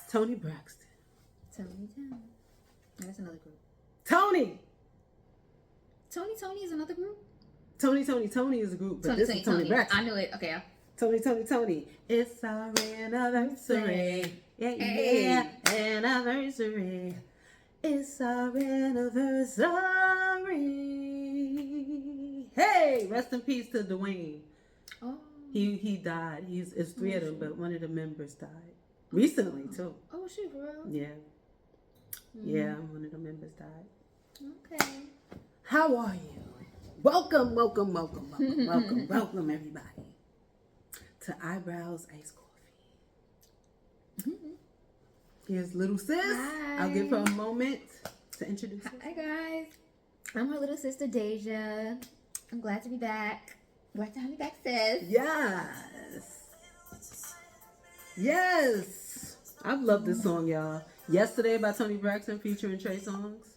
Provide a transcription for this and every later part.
Tony Braxton. Tony. That's another group. Tony is another group? Tony is a group, but this is Tony Braxton. I knew it. Okay. Tony. It's our anniversary. Yeah, anniversary. It's our anniversary. Hey, rest in peace to Dwayne. Oh. He died. It's three of them, but one of the members died. Recently, too. Oh, shit, for real? Yeah. Yeah, one of the members died. Okay. How are you? Welcome, everybody, to Eyebrows Iced Coffee. Here's little sis. Hi. I'll give her a moment to introduce her. Hi, guys. I'm her little sister, Deja. I'm glad to be back. Glad to have me back, sis. Yes. I've loved this song, y'all. Yesterday by Tony Braxton featuring Trey Songz.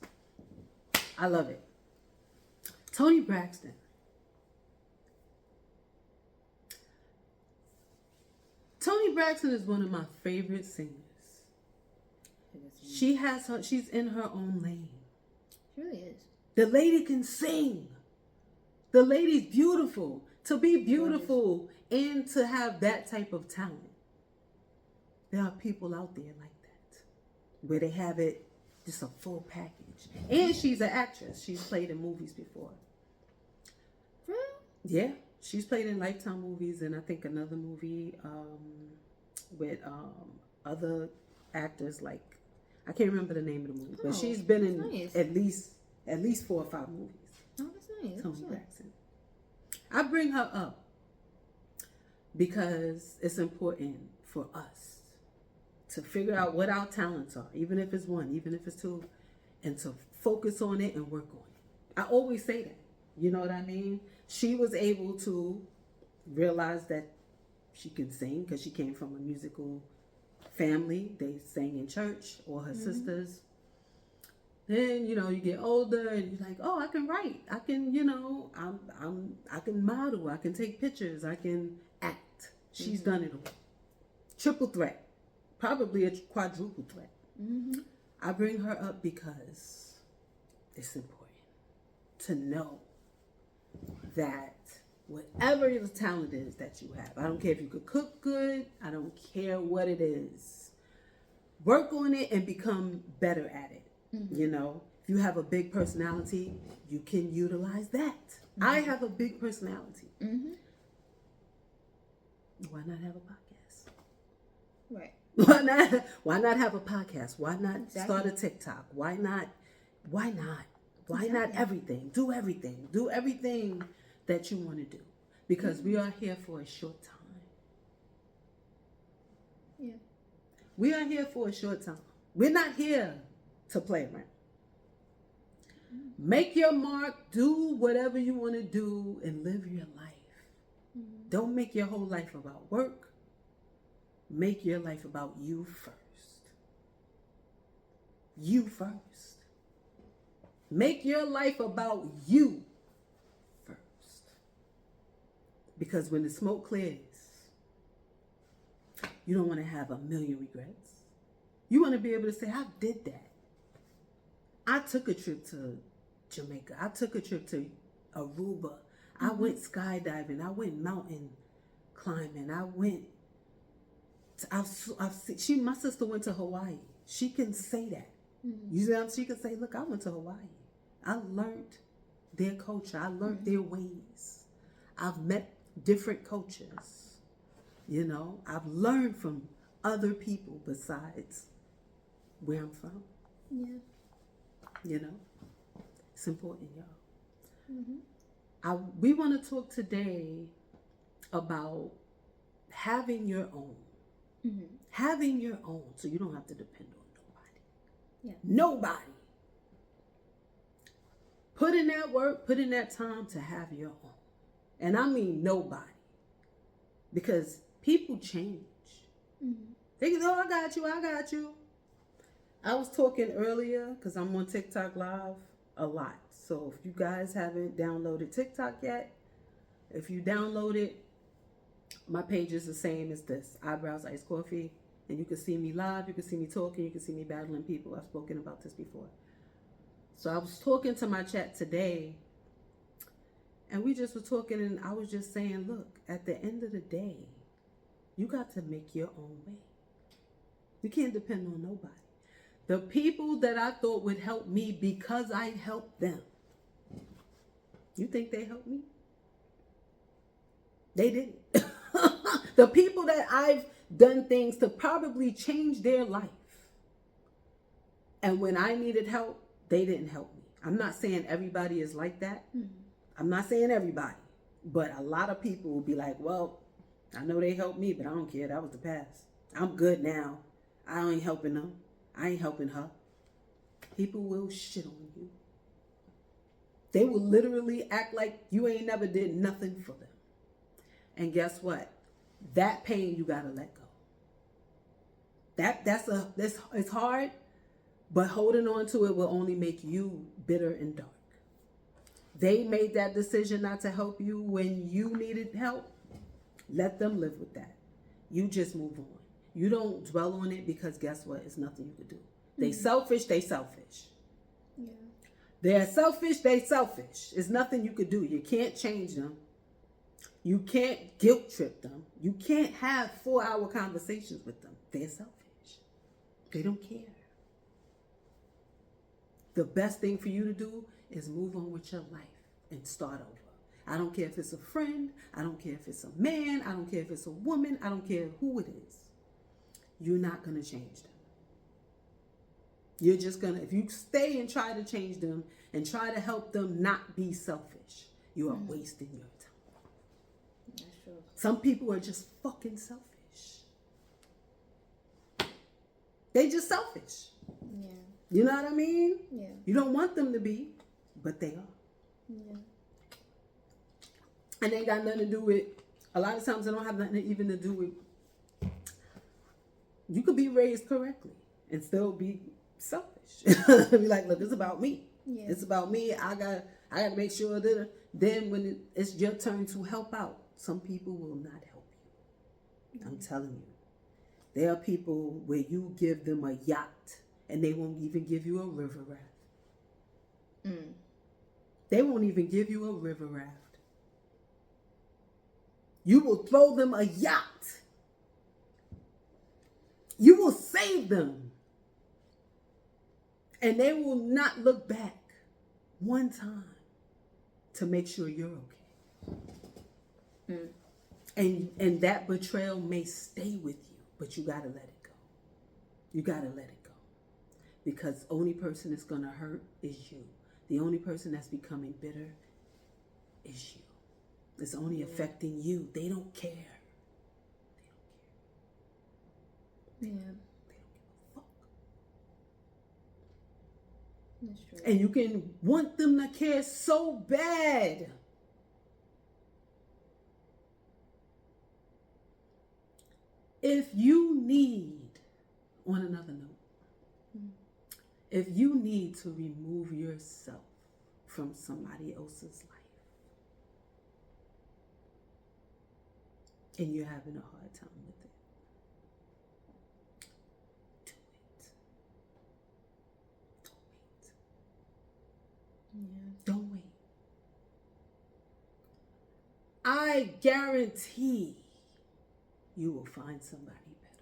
I love it. Tony Braxton. Tony Braxton is one of my favorite singers. She's in her own lane. She really is. The lady can sing. The lady's beautiful. To be beautiful and to have that type of talent. There are people out there like that. Where they have it just a full package. And she's an actress. She's played in movies before. Really? Yeah. She's played in Lifetime movies and I think another movie with other actors like I can't remember the name of the movie, but she's been in at least 4 or 5 movies. Oh, that's nice. Toni Braxton. I bring her up because it's important for us to figure out what our talents are, even if it's 1, even if it's 2, and to focus on it and work on it. I always say that. You know what I mean? She was able to realize that she could sing because she came from a musical family. They sang in church, or her sisters. Then, you get older and you're like, oh, I can write. I can, I can model. I can take pictures. I can act. She's done it all. Triple threat. Probably a quadruple threat. I bring her up because it's important to know that whatever the talent is that you have, I don't care if you could cook good, I don't care what it is, work on it and become better at it. If you have a big personality, you can utilize that. I have a big personality. Why not have a podcast? Right. Why not have a podcast? Why not start a TikTok? Why not everything? Do everything. Do everything that you want to do. Because we are here for a short time. Yeah. We are here for a short time. We're not here to play around. Make your mark, do whatever you want to do, and live your life. Don't make your whole life about work. Make your life about you first. You first. Make your life about you first. Because when the smoke clears, you don't want to have a million regrets. You want to be able to say, I did that. I took a trip to Jamaica. I took a trip to Aruba. I went skydiving. I went mountain climbing. My sister went to Hawaii. She can say that. She can say, look, I went to Hawaii. I learned their culture. I learned their ways. I've met different cultures. I've learned from other people besides where I'm from. Yeah. It's important, y'all. We want to talk today about having your own. Having your own, so you don't have to depend on nobody. Yeah. Nobody. Put in that work, put in that time to have your own. And I mean nobody. Because people change. They can, I got you. I was talking earlier, because I'm on TikTok Live a lot. So if you guys haven't downloaded TikTok yet, if you download it, my page is the same as this, Eyebrows Iced Coffee. And you can see me live, you can see me talking, you can see me battling people. I've spoken about this before. So I was talking to my chat today, and we just were talking, and I was just saying, look, at the end of the day, you got to make your own way. You can't depend on nobody. The people that I thought would help me because I helped them, you think they helped me? They didn't. The people that I've done things to probably change their life, and when I needed help, they didn't help me. I'm not saying everybody is like that. I'm not saying everybody, but a lot of people will be like, well, I know they helped me, but I don't care. That was the past. I'm good now. I ain't helping them. I ain't helping her. People will shit on you. They will literally act like you ain't never did nothing for them. And guess what? That pain you gotta let go. It's hard, but holding on to it will only make you bitter and dark. They made that decision not to help you when you needed help. Let them live with that. You just move on. You don't dwell on it, because guess what? It's nothing you could do. They selfish, they selfish. Yeah. They're selfish, they selfish. It's nothing you could do. You can't change them. You can't guilt trip them. You can't have 4-hour conversations with them. They're selfish. They don't care. The best thing for you to do is move on with your life and start over. I don't care if it's a friend. I don't care if it's a man. I don't care if it's a woman. I don't care who it is. You're not going to change them. You're just going to, if you stay and try to change them and try to help them not be selfish, you are wasting your time. That's true. Some people are just fucking selfish. They just selfish. Yeah. You know what I mean? Yeah. You don't want them to be, but they are. Yeah. And they ain't got nothing to do with, a lot of times they don't have nothing even to do with, you could be raised correctly and still be selfish. Be like, look, it's about me. Yeah. It's about me. I got to make sure that then when it's your turn to help out, some people will not help you. I'm telling you. There are people where you give them a yacht and they won't even give you a river raft. They won't even give you a river raft. You will throw them a yacht. You will save them. And they will not look back one time to make sure you're okay. And that betrayal may stay with you, but you got to let it go. You got to let it go. Because the only person that's going to hurt is you. The only person that's becoming bitter is you. It's only affecting you. They don't care. Yeah. They don't give a fuck. That's true. And you can want them to care so bad. If you need, on another note, if you need to remove yourself from somebody else's life and you're having a hard time with it, do it. Don't wait. I guarantee you will find somebody better.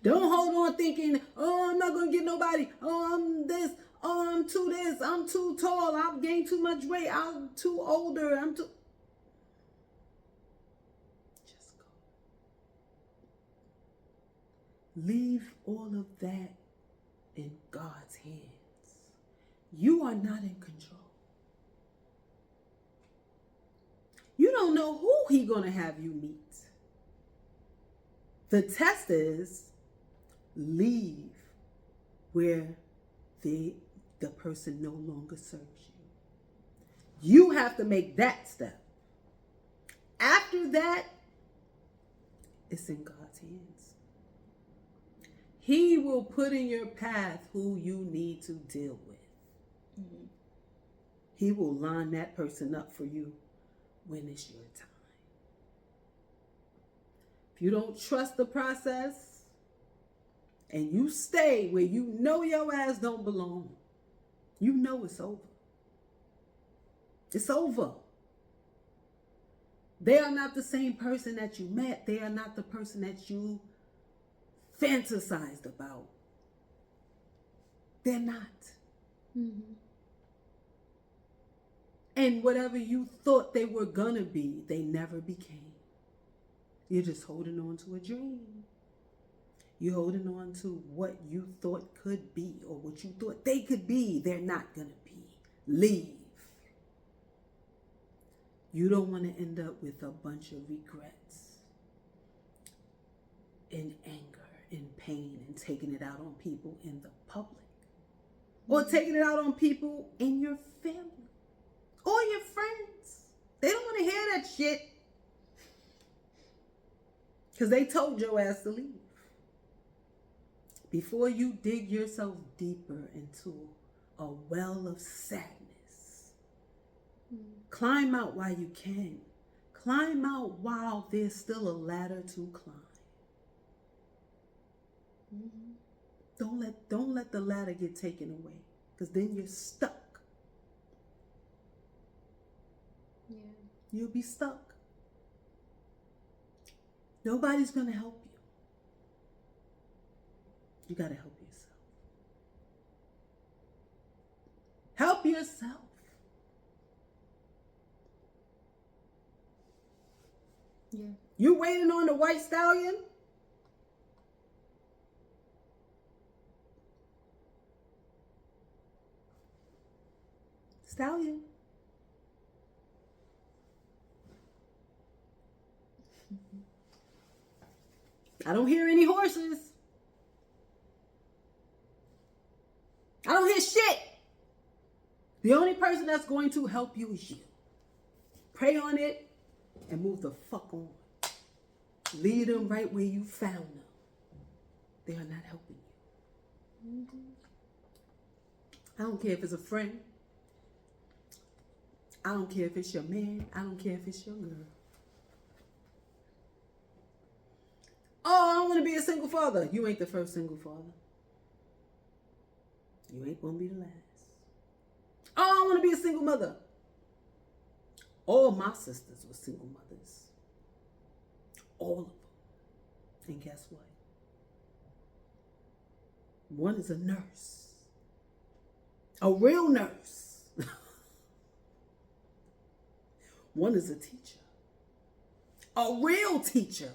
Don't hold on thinking, oh, I'm not going to get nobody. Oh, I'm this. Oh, I'm too this. I'm too tall. I've gained too much weight. I'm too older. Just go. Leave all of that in God's hands. You are not in control. You don't know who He gonna have you meet. The test is leave where the person no longer serves you. You have to make that step. After that, it's in God's hands. He will put in your path who you need to deal with. He will line that person up for you when it's your time. If you don't trust the process and you stay where you know your ass don't belong, you know it's over. It's over. They are not the same person that you met. They are not the person that you fantasized about. They're not. Mm-hmm. And whatever you thought they were gonna be, they never became. You're just holding on to a dream. You're holding on to what you thought could be or what you thought they could be. They're not gonna be. Leave. You don't want to end up with a bunch of regrets and anger and pain and taking it out on people in the public. Or taking it out on people in your family or your friends. They don't want to hear that shit because they told your ass to leave. Before you dig yourself deeper into a well of sadness, climb out while you can. Climb out while there's still a ladder to climb. Don't let the ladder get taken away, because then you're stuck. Yeah. You'll be stuck. Nobody's gonna help you. You gotta help yourself. Help yourself. Yeah. You waiting on the white stallion? Stallion. I don't hear any horses. I don't hear shit. The only person that's going to help you is you. Pray on it and move the fuck on. Lead them right where you found them. They are not helping you. I don't care if it's a friend. I don't care if it's your man. I don't care if it's your girl. Oh, I don't want to be a single father. You ain't the first single father. You ain't going to be the last. Oh, I want to be a single mother. All my sisters were single mothers. All of them. And guess what? One is a nurse. A real nurse. One is a teacher. A real teacher.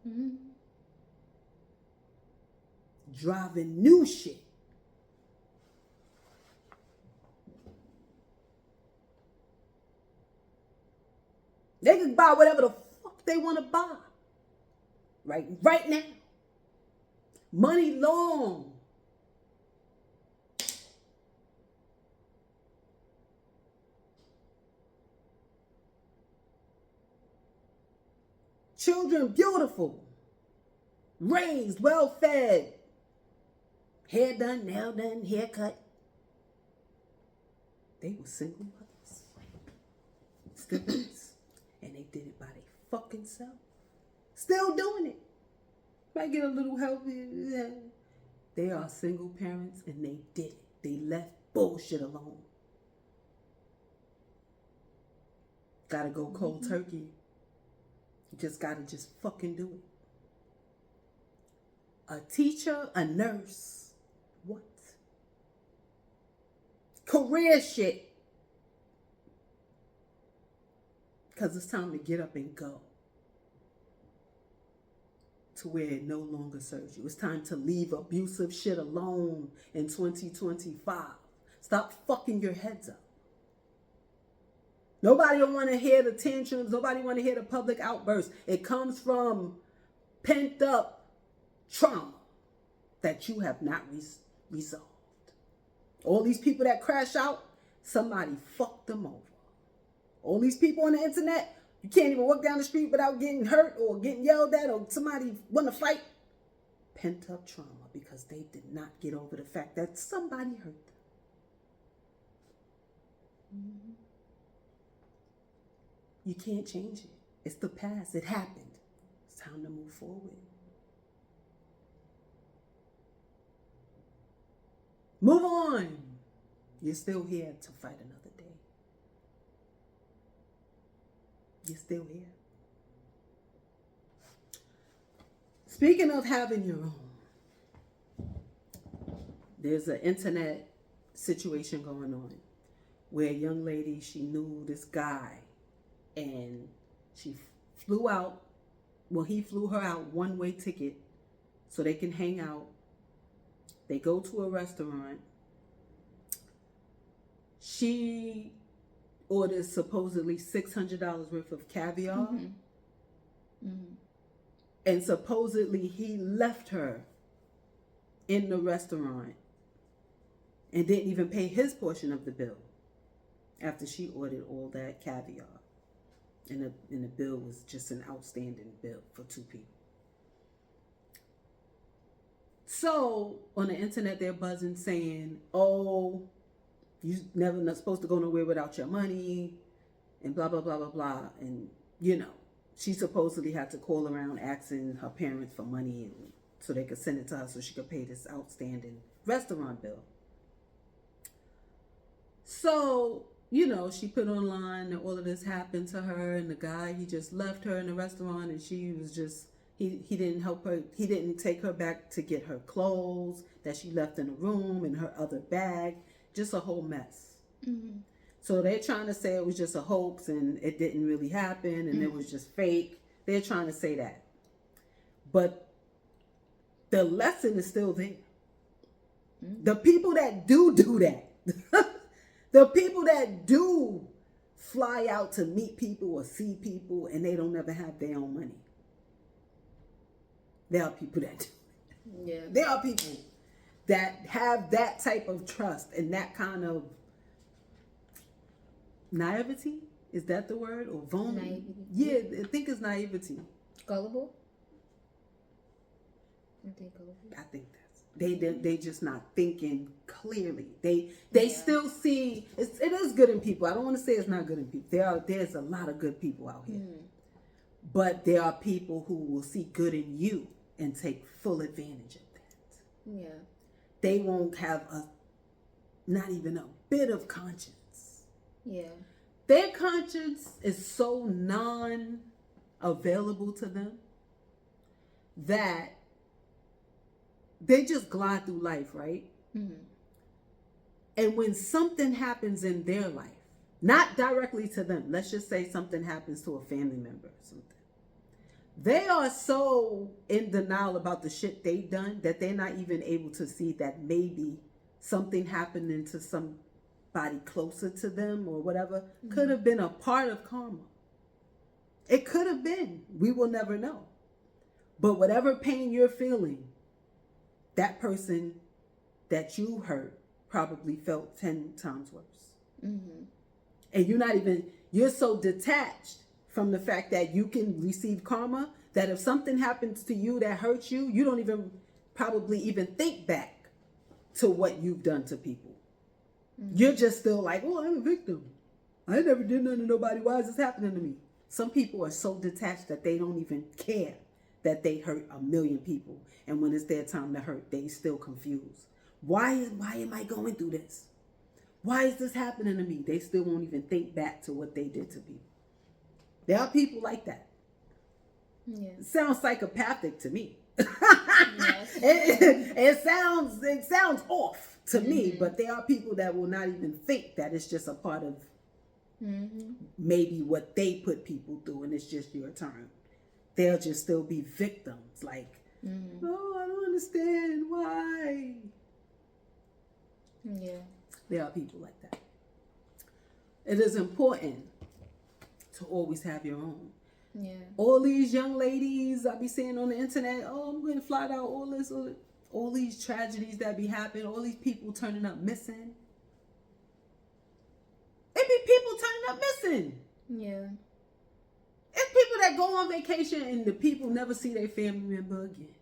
Mm-hmm. Driving new shit. They can buy whatever the fuck they want to buy. Right now. Money long. Children beautiful. Raised, well fed. Hair done, nail done, haircut. They were single mothers. Still is. And they did it by their fucking self. Still doing it. Might get a little help. Yeah. They are single parents and they did it. They left bullshit alone. Gotta go cold turkey. You just gotta fucking do it. A teacher, a nurse. What? Career shit. Because it's time to get up and go to where it no longer serves you. It's time to leave abusive shit alone in 2025. Stop fucking your heads up. Nobody don't want to hear the tantrums. Nobody want to hear the public outbursts. It comes from pent up trauma that you have not resolved. All these people that crash out, somebody fucked them over. All these people on the internet, you can't even walk down the street without getting hurt or getting yelled at or somebody want to fight. Pent up trauma because they did not get over the fact that somebody hurt them. You can't change it. It's the past. It happened. time to move forward. Move on. You're still here to fight another day. You're still here. Speaking of having your own, there's an internet situation going on where a young lady, she knew this guy and she flew out. Well, he flew her out one-way ticket so they can hang out. They go to a restaurant. She orders supposedly $600 worth of caviar. Mm-hmm. Mm-hmm. And supposedly he left her in the restaurant and didn't even pay his portion of the bill after she ordered all that caviar. And the bill was just an outstanding bill for two people. So on the internet, they're buzzing saying, oh, you never not supposed to go nowhere without your money and blah, blah, blah, blah, blah. And, you know, she supposedly had to call around asking her parents for money and so they could send it to her so she could pay this outstanding restaurant bill. So, you know, she put online that all of this happened to her, and the guy, he just left her in the restaurant, and she was just, he didn't help her. He didn't take her back to get her clothes that she left in the room and her other bag. Just a whole mess. Mm-hmm. So they're trying to say it was just a hoax and it didn't really happen and it was just fake. They're trying to say that. But the lesson is still there. Mm-hmm. The people that do that, the people that do fly out to meet people or see people and they don't ever have their own money. There are people that do. Yeah. There are people that have that type of trust and that kind of naivety. Is that the word? Or vulnerability? Yeah, I think it's naivety. Gullible? I think that's they just not thinking clearly. They still see it is good in people. I don't want to say it's not good in people. There's a lot of good people out here. But there are people who will see good in you and take full advantage of that. Yeah. They won't have not even a bit of conscience. Yeah. Their conscience is so non-available to them that they just glide through life, right? Mm-hmm. And when something happens in their life, not directly to them, let's just say something happens to a family member or something, they are so in denial about the shit they've done that they're not even able to see that maybe something happening to somebody closer to them or whatever could have been a part of karma. It could have been. We will never know. But whatever pain you're feeling, that person that you hurt probably felt 10 times worse. Mm-hmm. And you're so detached from the fact that you can receive karma, that if something happens to you that hurts you, you don't even probably even think back to what you've done to people. Mm-hmm. You're just still like, oh, I'm a victim. I never did nothing to nobody. Why is this happening to me? Some people are so detached that they don't even care that they hurt a million people. And when it's their time to hurt, they still confused. Why am I going through this? Why is this happening to me? They still won't even think back to what they did to people. There are people like that. Yeah. It sounds psychopathic to me. Yes. it sounds off to me, but there are people that will not even think that it's just a part of maybe what they put people through and it's just your turn. They'll just still be victims. Like, oh, I don't understand why. Yeah. There are people like that. It is important to always have your own. Yeah. All these young ladies I be seeing on the internet, oh, I'm going to fly out, all these tragedies that be happening, all these people turning up missing. It be people turning up missing. Yeah. It's people that go on vacation and the people never see their family member again.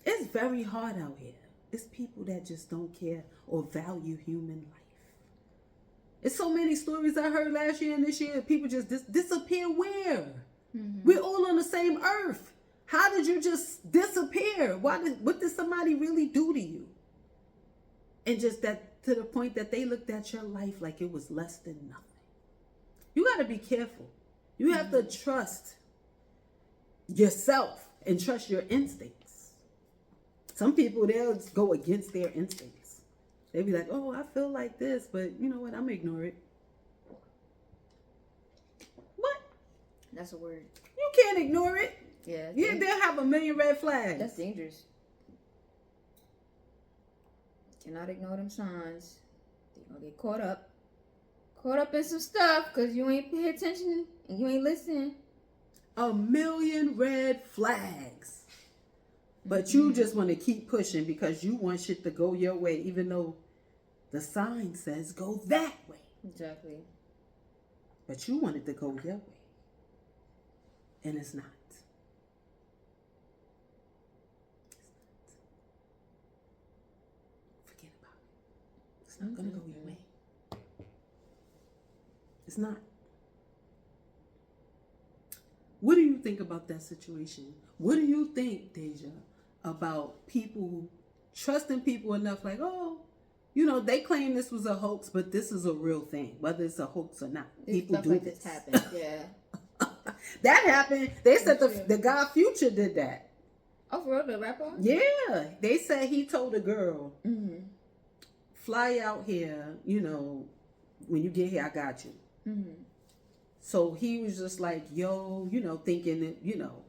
It's very hard out here. It's people that just don't care or value human life. It's so many stories I heard last year and this year. People just disappear where? We're all on the same earth. How did you just disappear? What did somebody really do to you? And just that to the point that they looked at your life like it was less than nothing. You got to be careful. You have to trust yourself and trust your instincts. Some people, they'll just go against their instincts. They'll be like, oh, I feel like this, but you know what? I'm going to ignore it. What? That's a word. You can't ignore it. Yeah. Yeah, they'll have a million red flags. That's dangerous. Cannot ignore them signs. They're going to get caught up in some stuff because you ain't pay attention and you ain't listening. A million red flags. But you just want to keep pushing because you want shit to go your way, even though the sign says go that way. Exactly. But you want it to go your way. And it's not. Forget about it. It's not going to go your way. It's not. What do you think about that situation? What do you think, Deja, about people trusting people enough like, oh, you know, they claim this was a hoax, but this is a real thing, whether it's a hoax or not. People stuff do like this. This happened, yeah. That happened. They said the guy Future did that. Oh, for real? The rapper? Yeah. They said he told a girl, fly out here, you know, when you get here, I got you. So he was just like, yo, you know, thinking that, you know,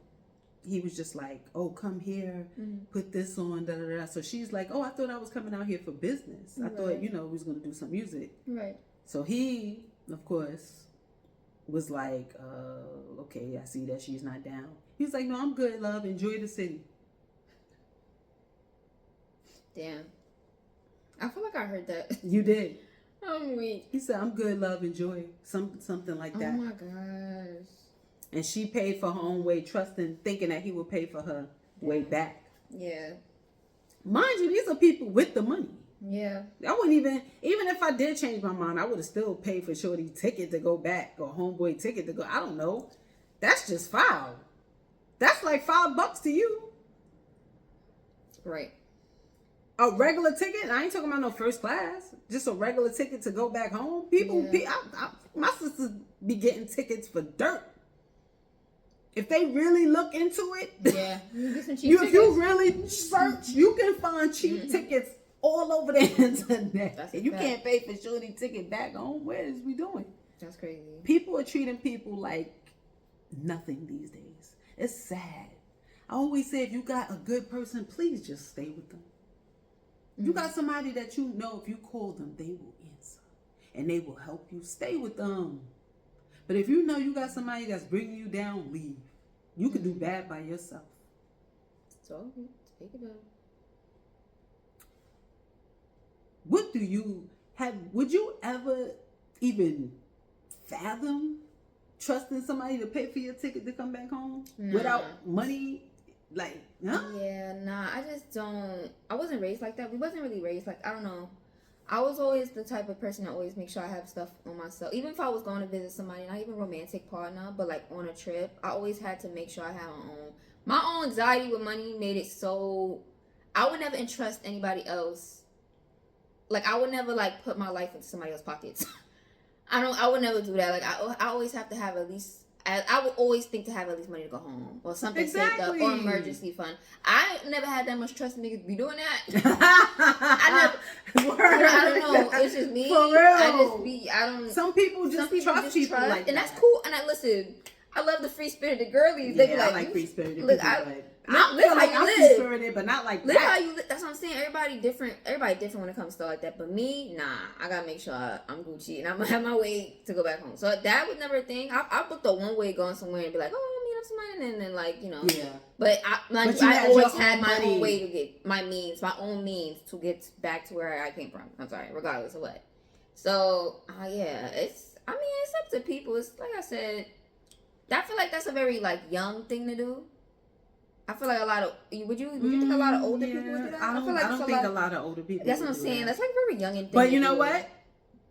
he was just like, oh, come here, put this on, da da da. So she's like, oh, I thought I was coming out here for business. I thought, you know, we was going to do some music. Right. So he, of course, was like, okay, I see that she's not down. He was like, no, I'm good, love. Enjoy the city. Damn. I feel like I heard that. You did. I'm weak. He said, I'm good, love. Enjoy. Something like that. Oh, my gosh. And she paid for her own way, trusting, thinking that he would pay for her way back. Yeah. Mind you, these are people with the money. Yeah. I wouldn't even if I did change my mind, I would have still paid for Shorty's ticket to go back or homeboy ticket to go. I don't know. That's just foul. That's like $5 to you. Right. A regular ticket? I ain't talking about no first class. Just a regular ticket to go back home. People, my sisters be getting tickets for dirt. If they really look into it, yeah, if you really search, you can find cheap tickets all over the internet. And you can't pay for Shorty ticket back home. What is we doing? That's crazy. People are treating people like nothing these days. It's sad. I always say, if you got a good person, please just stay with them. You got somebody that you know, if you call them, they will answer. And they will help you. Stay with them. But if you know you got somebody that's bringing you down, leave. You could do bad by yourself. So, take it out. What do you have? Would you ever even fathom trusting somebody to pay for your ticket to come back home without money? Like, huh? Yeah, nah, I just don't. I wasn't raised like that. We wasn't really raised like, I don't know. I was always the type of person that always make sure I have stuff on myself. Even if I was going to visit somebody, not even romantic partner, but like on a trip, I always had to make sure I had my own anxiety with money made it so I would never entrust anybody else. Like, I would never like put my life into somebody else's pockets. I would never do that. Like, I always have to have at least, I would always think to have at least money to go home or something saved up or emergency fund. I never had that much trust in niggas be doing that. I don't know. It's just me. For real. Some people just trust people like that. And that's cool. And I love the free spirited girlies. Yeah, they be like, I like free spirited people. Live how you live. Free spirited, but not like live that. How you live. That's what I'm saying. Everybody different when it comes to stuff like that. But me, nah. I gotta make sure I'm Gucci and I'm gonna have my way to go back home. So that was never a thing. I booked a one way going somewhere and be like, oh, meet up somebody, and then like, you know. Yeah. But I always had my own way to get my own means to get back to where I came from. I'm sorry, regardless of what. So yeah, it's up to people. It's like I said. I feel like that's a very like young thing to do. I feel like a lot of would you think a lot of older people would do that? I don't think a lot of older people. That's what I'm saying. That's like very young and. But you know what?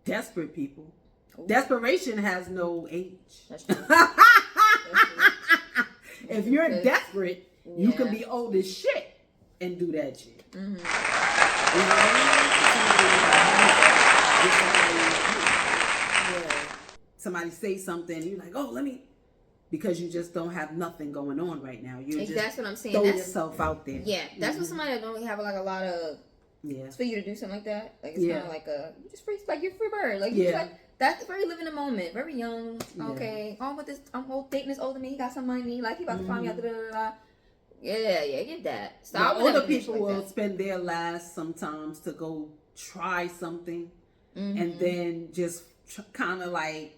Desperate people. Ooh. Desperation has no age. That's true. That's true. If you're desperate, you can Yeah. be old as shit and do that shit. Mm-hmm. You know what I mean? Somebody say something, you're like, oh, let me, because you just don't have nothing going on right now. You just That's what I'm saying. throw That's, yourself out there. Yeah, that's what somebody that don't really have like a lot of. Yeah. It's for you to do something like that. Like it's kind of like you just free, like you're a free bird. Like you just like that's very living the moment, very young. Okay, I'm with this. I'm dating this older man. He got some money. Like he about to find me out. Yeah, get that. So the older people will spend their last sometimes to go try something, and then just kind of like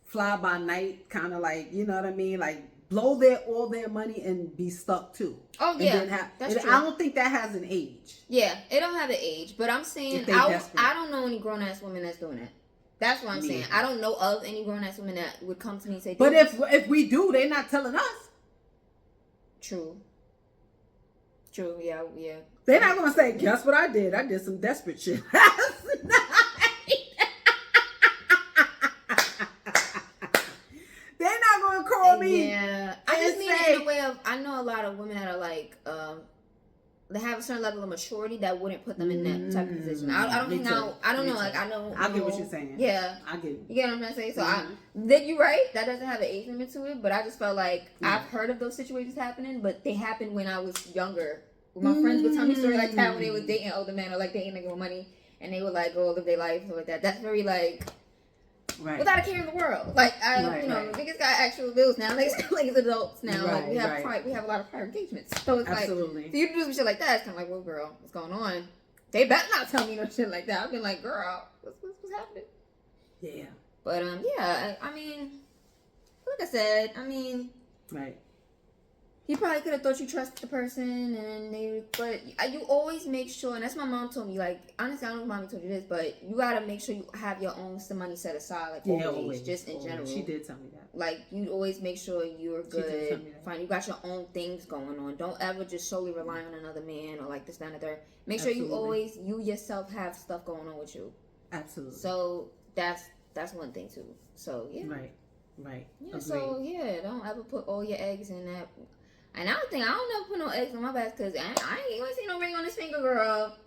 fly by night, kind of like, you know what I mean, like blow all their money and be stuck too. Oh yeah, that's true. I don't think that has an age. Yeah, it don't have an age, but I'm saying I don't know any grown ass women that's doing that. That's what I'm saying. I don't know of any grown ass women that would come to me and say. But if we do, they're not telling us. True. Yeah. They're not gonna say, guess what I did? I did some desperate shit. They're not gonna call me. Yeah, I just mean it in a way of, I know a lot of women that are like, they have a certain level of maturity that wouldn't put them in that type of position. I don't know. Like I know. I get what you're saying. Yeah, I get it. You get what I'm trying to say? So then you're right. That doesn't have an age limit to it. But I just felt like I've heard of those situations happening, but they happened when I was younger. My friends would tell me stories like that when they was dating older men or like dating nigga with money, and they would like go live their life and like that. That's very like. Right. Without a care in the world, like niggas got actual bills now. Like it's adults now. Like we have a lot of prior engagements. So it's like for you to do some shit like that, it's kind of like, well, girl, what's going on? They better not tell me no shit like that. I've been like, girl, what's happening? Yeah. But I mean, like I said, right. You probably could have thought you trusted the person, but you always make sure, and that's what my mom told me. Like, honestly, I don't know if mommy told you this, but you gotta make sure you have your own some money set aside, like always, just in general. She did tell me that. Like, you always make sure you're good. Fine, you got your own things going on. Don't ever just solely rely on another man or like this, that, and the third. Make sure you yourself have stuff going on with you. Absolutely. So that's one thing too. So yeah. Right. Yeah. Agreed. So yeah, don't ever put all your eggs in that. And I don't never put no eggs on my back because I ain't gonna see no ring on this finger, girl.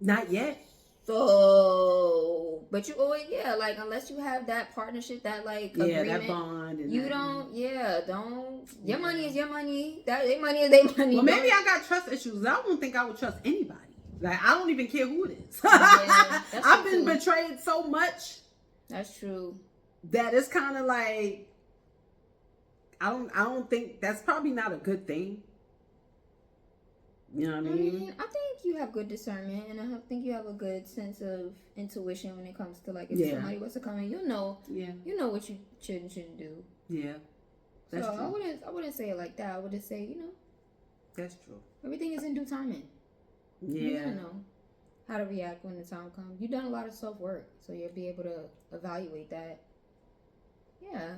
Not yet. So, but you always, like, unless you have that partnership, that, like, agreement. That bond. And you don't, your money is your money. Their money is their money. Well, maybe I got trust issues. I don't think I would trust anybody. Like, I don't even care who it is. I've been betrayed so much. That's true. That it's kind of like, I don't think that's probably not a good thing. You know what I mean? I think you have good discernment, and I think you have a good sense of intuition when it comes to like if somebody was to come in, you know what you should and shouldn't do. Yeah, that's so true. I wouldn't say it like that. I would just say, that's true. Everything is in due timing. Yeah, you gotta know how to react when the time comes. You've done a lot of self work, so you'll be able to evaluate that. Yeah.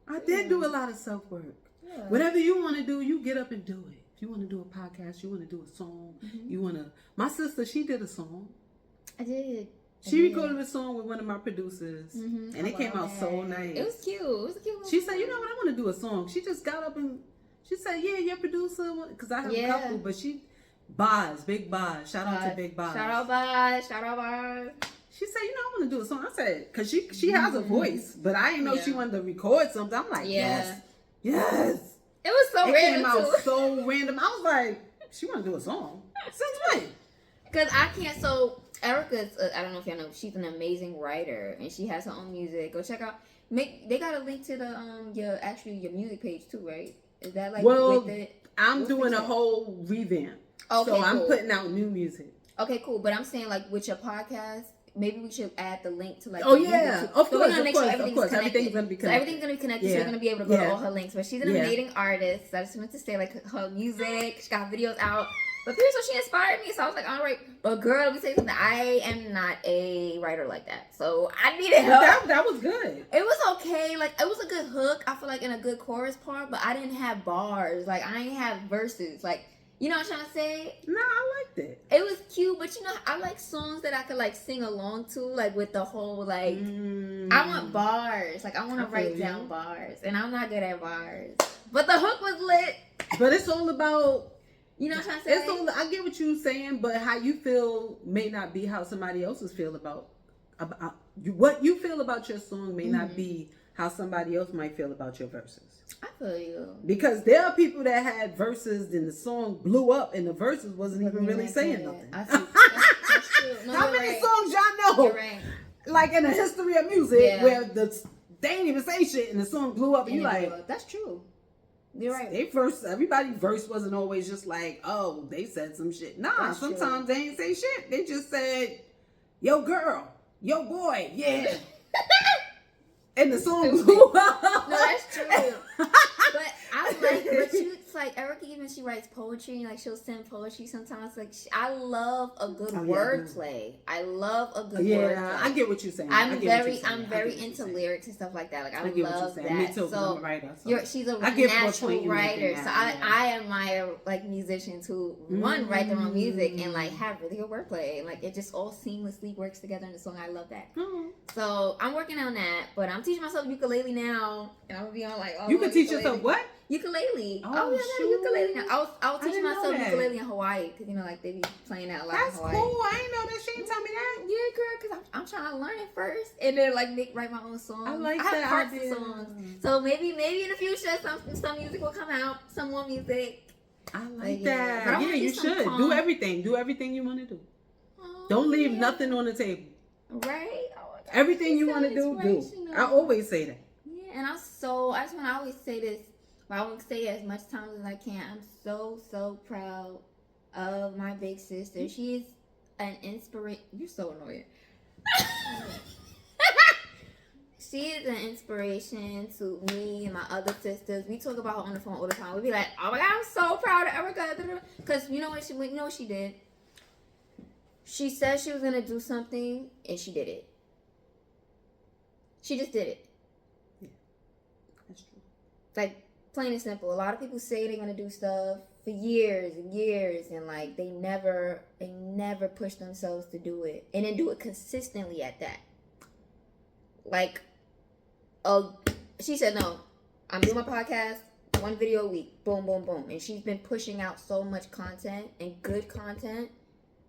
I did do a lot of self work. Yeah. Whatever you want to do, you get up and do it. If you want to do a podcast, you want to do a song, you want to. My sister, she did a song. I did. She recorded a song with one of my producers, and it came out so nice. It was cute. It was a cute little She said, "You know what? I want to do a song." She just got up and she said, "Yeah, your producer," because I have a couple, but Big Boz. Shout out to Big Boz. Shout out Boz. She said, I want to do a song. I said, because she has a voice, but I didn't know she wanted to record something. I'm like, yes. It was so random. It came out so random. I was like, she want to do a song? Since when? Because I can't. So Erica's, I don't know if y'all know, she's an amazing writer, and she has her own music. Go check out. They got a link to the your music page too, right? Is that like with it? I'm doing a whole revamp. Okay, so I'm putting out new music. Okay, cool. But I'm saying like with your podcast. Maybe we should add the link to like. Oh yeah, of course. We're gonna make sure everything's gonna be connected. So everything's gonna be connected. So you're gonna be able to go to all her links. But she's an amazing artist. So I just wanted to say like her music. She got videos out. But here's what she inspired me. So I was like, all right, but girl, let me say something. I am not a writer like that, so I needed help. That was good. It was okay. Like it was a good hook. I feel like in a good chorus part, but I didn't have bars. Like I didn't have verses. Like You know what I'm trying to say? No, I liked it. It was cute, but you know, I like songs that I could like sing along to, like with the whole like. I want bars. Like I want to write down bars, and I'm not good at bars. But the hook was lit. But it's all about. You know what I'm saying? I get what you're saying, but how you feel may not be how somebody else's feel about what you feel about your song may not be how somebody else might feel about your verses. I feel you. Because there are people that had verses and the song blew up and the verses wasn't even really saying nothing. I see. That's true. No, how many songs y'all know? You're right. Like in the history of music where they ain't even say shit and the song blew up and you like, that's true. You're right. Everybody's verse wasn't always just like, oh, they said some shit. Nah, that's sometimes they ain't say shit. They just said, yo girl, yo boy, yeah. And the song blew up. No, that's true. But I like, but it's like Erica, even she writes poetry, like she'll send poetry sometimes. Like I love a good wordplay. I love a good wordplay. Yeah, I get what you're saying. I'm very into lyrics and stuff like that. Like I love that. Me too, so I'm a writer, so she's a natural writer. So I admire like musicians who write their own music and like have really good wordplay. And like it just all seamlessly works together in the song. I love that. Mm-hmm. So I'm working on that, but I'm teaching myself ukulele now, and I'm gonna be on like you can teach yourself what? Ukulele. Oh yeah, I got ukulele now. I was teaching myself ukulele in Hawaii because you know like they be playing that a lot in Hawaii. That's cool. I ain't know that. She didn't tell me that. Yeah, girl, because I'm trying to learn it first and then like write my own songs. I like I have that parts idea. of songs. So maybe in the future some music will come out, some more music. I like that. Yeah, you should do everything. Do everything you want to do. Oh, don't leave nothing on the table. Right. Everything you want to do. I always say that. Yeah, and I just want to always say this. But I won't say it as much times as I can. I'm so proud of my big sister. She is an inspiration. You're so annoying. She is an inspiration to me and my other sisters. We talk about her on the phone all the time. We be like, "Oh my God, I'm so proud of Erica." Because you know what she did. She said she was gonna do something, and she did it. She just did it. Yeah, that's true. Like. Plain and simple. A lot of people say they're gonna do stuff for years and years, and like they never push themselves to do it, and then do it consistently at that. Like, she said, no, I'm doing my podcast, 1 video a week, boom, boom, boom, and she's been pushing out so much content and good content,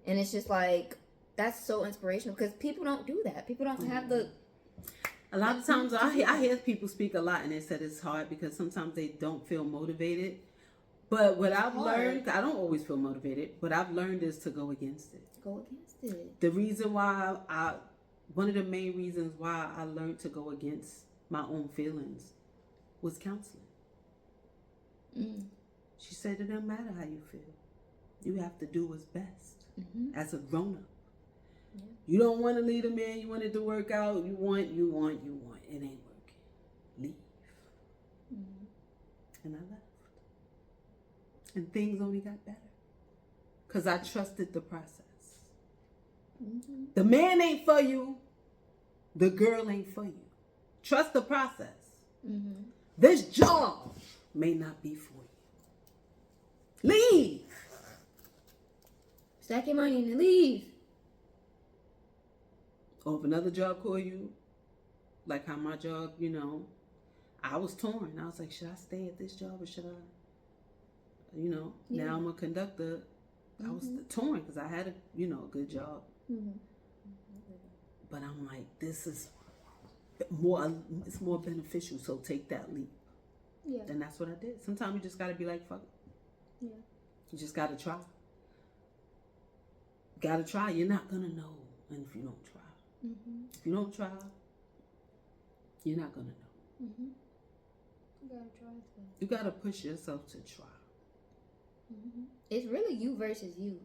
and it's just like that's so inspirational because people don't do that. People don't have the. A lot of times I hear people speak a lot and they said it's hard because sometimes they don't feel motivated. But what I've learned, I don't always feel motivated, what I've learned is to go against it. Go against it. The reason why one of the main reasons why I learned to go against my own feelings was counseling. She said it doesn't matter how you feel. You have to do what's best as a grown-up. Yeah. You don't want to lead a man. You want it to work out. You want. It ain't working. Leave. And I left. And things only got better. Because I trusted the process. The man ain't for you. The girl ain't for you. Trust the process. This job may not be for you. Leave. Stack your money and leave. Or if another job call you, like how my job, I was torn. I was like, should I stay at this job or should I, now I'm a conductor. I was torn because I had a good job. But I'm like, this is it's more beneficial, so take that leap. Yeah. And that's what I did. Sometimes you just got to be like, fuck it. Yeah. You just got to try. Got to try. You're not going to know if you don't try. If you don't try, you're not going to know. You got to try. You got to push yourself to try. It's really you versus you.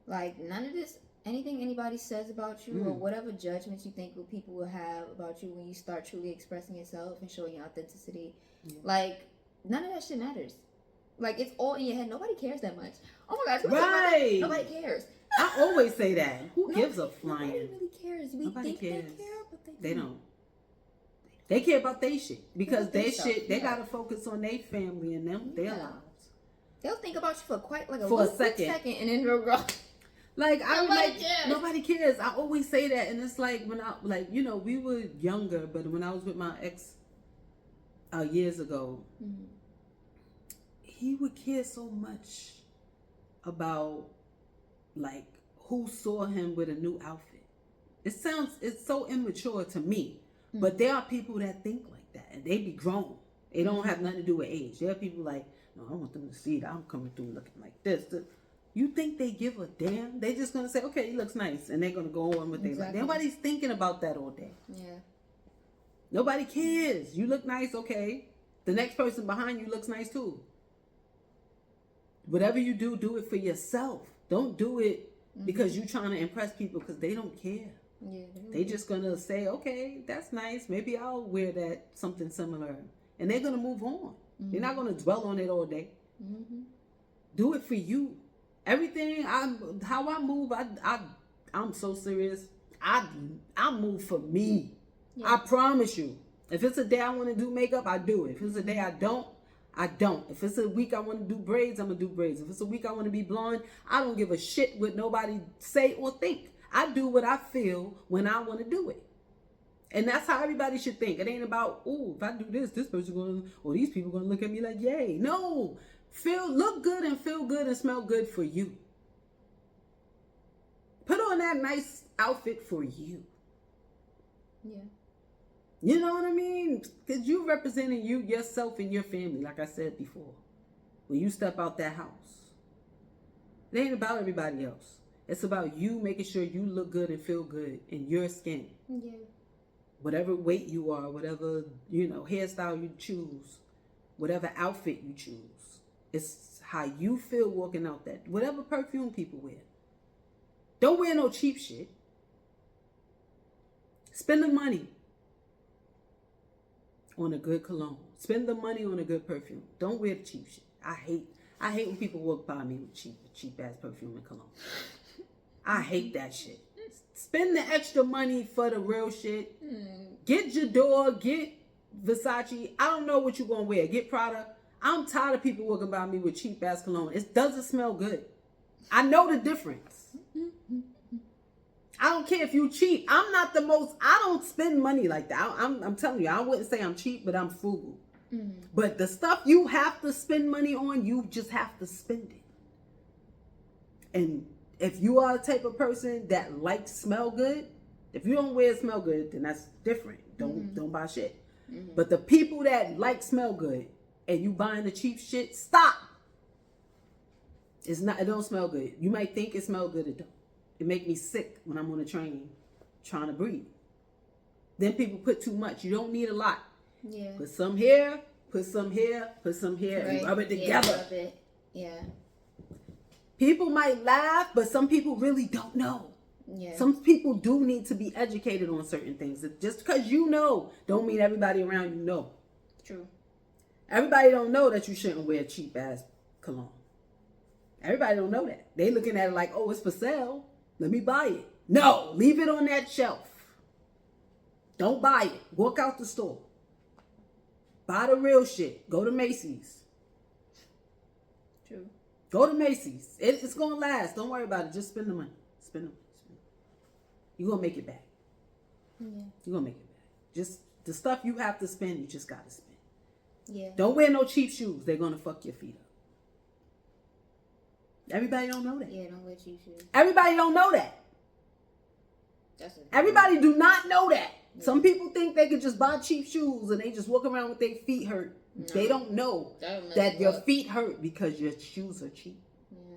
Like, none of this, anything anybody says about you or whatever judgments you think people will have about you when you start truly expressing yourself and showing your authenticity, like, none of that shit matters. Like, it's all in your head. Nobody cares that much. Oh my gosh. Right. Nobody cares. I always say that. Who gives a flying? Nobody really cares. Nobody cares. They care, but they don't. They care about their shit. Because they gotta focus on their family and their lives. They'll think about you for quite like for a quick second, and then they'll go. Like Nobody cares. nobody cares. I always say that, and it's like when I like we were younger, but when I was with my ex years ago, he would care so much about like who saw him with a new outfit. It's so immature to me, but there are people that think like that, and they be grown. They don't have nothing to do with age. There are people like, no, I want them to see that I'm coming through looking like this. You think they give a damn? They just gonna say, okay, he looks nice, and they're gonna go on with their life. Nobody's thinking about that all day. Yeah. Nobody cares. You look nice, okay. The next person behind you looks nice too. Whatever you do, do it for yourself. Don't do it because you're trying to impress people, because they don't care. Yeah. They just gonna say, okay, that's nice. Maybe I'll wear that, something similar, and they're gonna move on. They're not gonna dwell on it all day. Do it for you. Everything how I move, I'm so serious. I move for me. Yeah. I promise you. If it's a day I want to do makeup, I do it. If it's a day I don't, I don't. If it's a week I want to do braids, I'm gonna do braids. If it's a week I want to be blonde, I don't give a shit what nobody say or think. I do what I feel when I want to do it. And that's how everybody should think. It ain't about, oh, if I do this person going, or these people going to look at me like, yay. No. Look good and feel good and smell good for you. Put on that nice outfit for you. Yeah. You know what I mean? Because you're representing you, yourself, and your family, like I said before. When you step out that house. It ain't about everybody else. It's about you making sure you look good and feel good in your skin. Yeah. Whatever weight you are, whatever, hairstyle you choose, whatever outfit you choose. It's how you feel walking out that. Whatever perfume people wear. Don't wear no cheap shit. Spend the money on a good cologne. Spend the money on a good perfume. Don't wear the cheap shit. I hate when people walk by me with cheap ass perfume and cologne. I hate that shit. Spend the extra money for the real shit. Get J'adore, get Versace. I don't know what you're gonna wear. Get Prada. I'm tired of people walking by me with cheap ass cologne. It doesn't smell good. I know the difference. I don't care if you cheap. I don't spend money like that. I'm telling you, I wouldn't say I'm cheap, but I'm frugal. But the stuff you have to spend money on, you just have to spend it. And if you are the type of person that likes smell good, if you don't wear smell good, then that's different. Don't buy shit. But the people that like smell good and you buying the cheap shit, stop. It don't smell good. You might think it smells good, it don't. It make me sick when I'm on a train trying to breathe. Then people put too much. You don't need a lot. Yeah. Put some here, put some here, put some here, right. And rub it together. Yeah, rub it. Yeah. People might laugh, but some people really don't know. Yeah. Some people do need to be educated on certain things. Just because you know, don't mean everybody around you know. True. Everybody don't know that you shouldn't wear cheap ass cologne. Everybody don't know that. They looking at it like, oh, it's for sale. Let me buy it. No, leave it on that shelf. Don't buy it. Walk out the store. Buy the real shit. Go to Macy's. True. Go to Macy's. It's going to last. Don't worry about it. Just spend the money. Spend the money. You're going to make it back. Yeah. You're going to make it back. Just the stuff you have to spend, you just got to spend. Yeah. Don't wear no cheap shoes. They're going to fuck your feet up. Everybody don't know that. Yeah, don't wear cheap shoes. Everybody don't know that. Everybody do not know that. Yeah. Some people think they could just buy cheap shoes and they just walk around with their feet hurt. No. They don't know that your feet hurt because your shoes are cheap. Yeah.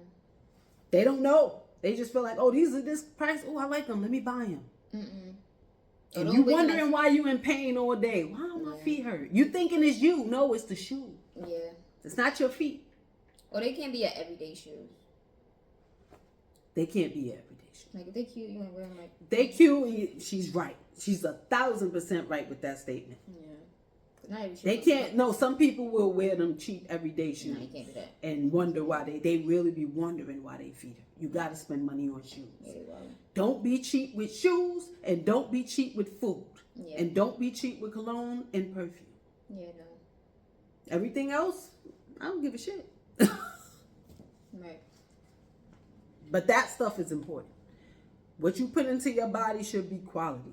They don't know. They just feel like, oh, these are this price. Oh, I like them. Let me buy them. And you wondering why you in pain all day. Why do my feet hurt? You thinking it's you. No, it's the shoe. Yeah. It's not your feet. Or they can't be an everyday shoe. They can't be everyday shoes. Like if they cute, you wanna wear them like. They cute. She's right. She's 1,000% right with that statement. Yeah. Not every shoe. They can't. No, some people will wear them cheap everyday shoes. No, you can't do that. And wonder why they really be wondering why they feet hurt. You gotta spend money on shoes. Yeah, don't be cheap with shoes, and don't be cheap with food. Yeah. And don't be cheap with cologne and perfume. Yeah, no. Everything else, I don't give a shit. Right. But that stuff is important. What you put into your body should be quality.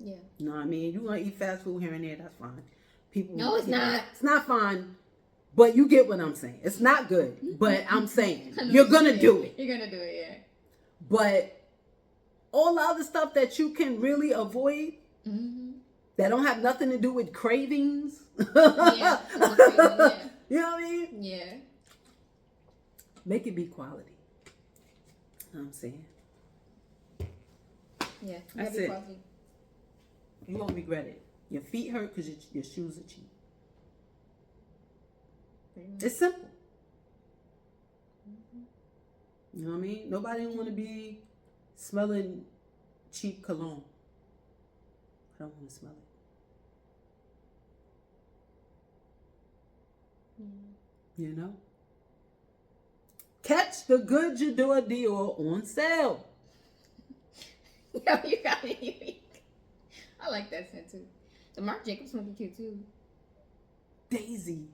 Yeah. You know what I mean? You want to eat fast food here and there, that's fine. People. No, it's not. It's not fine. But you get what I'm saying. It's not good. But I'm saying you're gonna do it. You're gonna do it, yeah. But all the other stuff that you can really avoid, that don't have nothing to do with cravings. Yeah. You know what I mean? Yeah. Make it be quality. You know what I'm saying? Yeah. That's it. You won't regret it. Your feet hurt because your shoes are cheap. It's simple. You know what I mean? Nobody want to be smelling cheap cologne. I don't want to smell it. You know? Catch the good Jador Dior on sale. Yo, you got me unique. I like that scent too. The Marc Jacobs one be cute too. Daisy.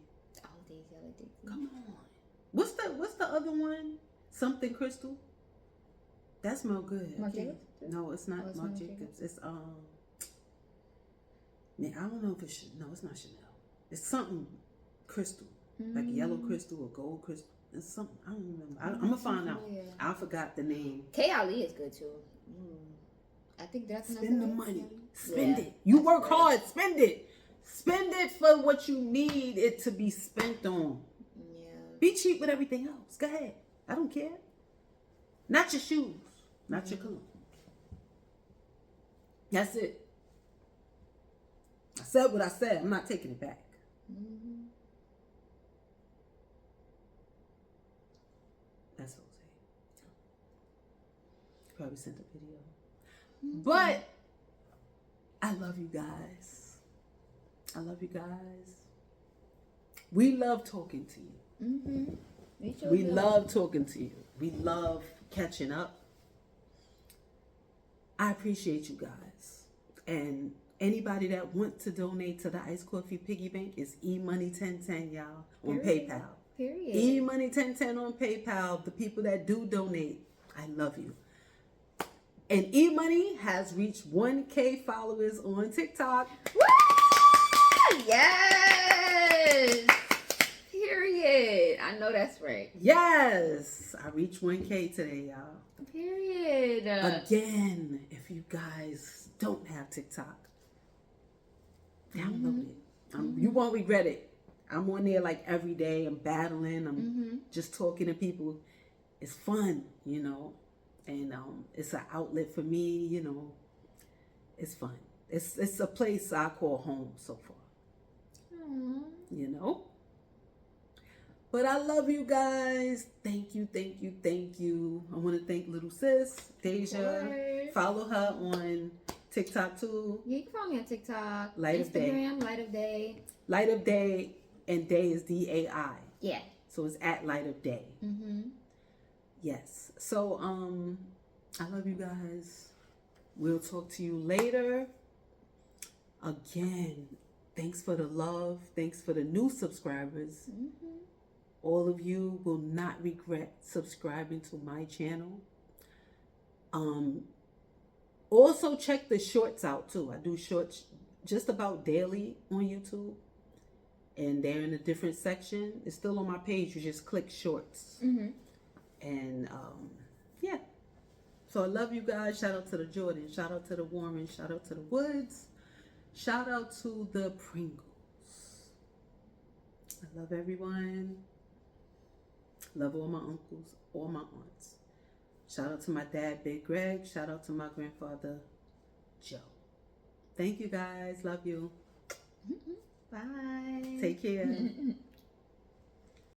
Oh, Daisy, I like Daisy. Come on. What's the other one? Something crystal. That smell good. Marc Jacobs? No, it's not Oh, it's Marc not Jacobs. It's man, I don't know if it's no, it's not Chanel. It's something crystal, like yellow crystal or gold crystal. It's something I don't remember. I'm gonna find out. Yeah. I forgot the name. K. Ali is good too. I think that's Spend the money. Yeah. Spend it. You work great. hard. Spend it. Spend it for what you need it to be spent on. Yeah. Be cheap with everything else. Go ahead. I don't care. Not your shoes. Not your cologne. That's it. I said what I said. I'm not taking it back. That's Jose. Probably sent a video. But I love you guys. I love you guys. We love talking to you. We love talking to you. We love catching up. I appreciate you guys. And anybody that wants to donate to the Ice Coffee Piggy Bank is eMoney1010, y'all, on PayPal. Period. eMoney1010 on PayPal. The people that do donate, I love you. And eMoney has reached 1K followers on TikTok. Woo! Yes! Period. I know that's right. Yes! I reached 1K today, y'all. Period. Again, if you guys don't have TikTok, download it. You won't regret it. I'm on there like every day. I'm battling. I'm just talking to people. It's fun, you know. And it's an outlet for me, you know. It's fun. It's a place I call home so far. Aww. You know. But I love you guys. Thank you, thank you, thank you. I want to thank little sis, Deja. Follow her on TikTok too. Yeah, you can follow me on TikTok, Light of Day. Instagram, Light of Day. Light of Day, and Day is DAI. Yeah. So it's at Light of Day. Yes. So I love you guys. We'll talk to you later. Again, thanks for the love. Thanks for the new subscribers. All of you will not regret subscribing to my channel. Also check the shorts out too. I do shorts just about daily on YouTube. And they're in a different section. It's still on my page. You just click shorts. And yeah. So I love you guys. Shout out to the Jordan. Shout out to the Warren. Shout out to the Woods. Shout out to the Pringles. I love everyone. Love all my uncles, all my aunts. Shout out to my dad, Big Greg. Shout out to my grandfather, Joe. Thank you guys. Love you. Bye. Take care.